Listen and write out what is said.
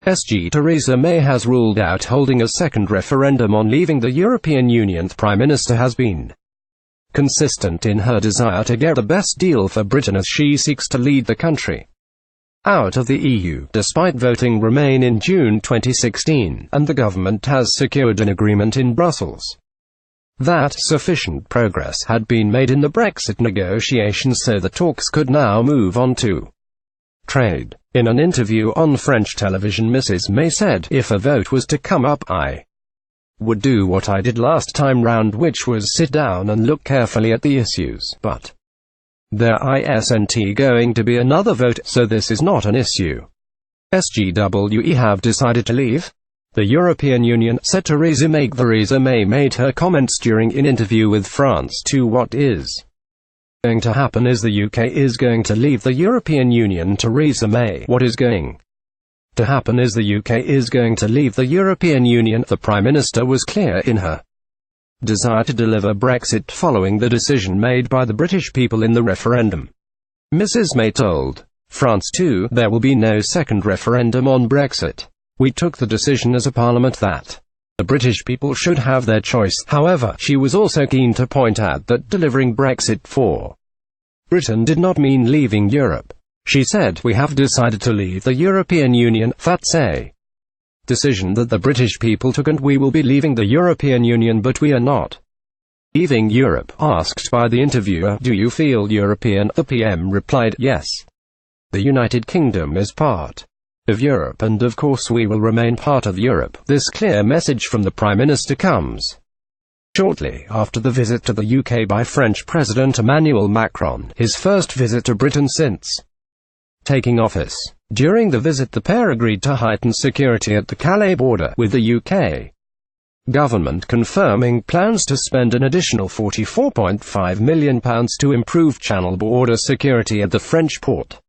SGTheresa May has ruled out holding a second referendum on leaving the European Union. The Prime Minister has been consistent in her desire to get the best deal for Britain as she seeks to lead the country out of the EU, despite voting Remain in June 2016, and the government has secured an agreement in Brussels that sufficient progress had been made in the Brexit negotiations so the talks could now move on to trade. In an interview on French television, Mrs. May said, "If a vote was to come up, I would do what I did last time round, which was sit down and look carefully at the issues, but there isn't going to be another vote, so this is not an issue. SGWE have decided to leave the European Union," said Theresa May. Theresa May made her comments during an interview with France 2. What is going to happen is the UK is going to leave the European Union. Theresa May. What is going to happen is the UK is going to leave the European Union. The Prime Minister was clear in her desire to deliver Brexit following the decision made by the British people in the referendum. Mrs. May told France 2, "There will be no second referendum on Brexit. We took the decision as a parliament that the British people should have their choice." However, she was also keen to point out that delivering Brexit for Britain did not mean leaving Europe. She said, "We have decided to leave the European Union. That's a decision that the British people took, and we will be leaving the European Union, but we are not leaving Europe." Asked by the interviewer, "Do you feel European?" the PM replied, "Yes. The United Kingdom is part of Europe, and of course we will remain part of Europe." This clear message from the Prime Minister comes shortly after the visit to the UK by French President Emmanuel Macron, his first visit to Britain since taking office. During the visit, the pair agreed to heighten security at the Calais border, with the UK government confirming plans to spend an additional £44.5 million to improve Channel border security at the French port.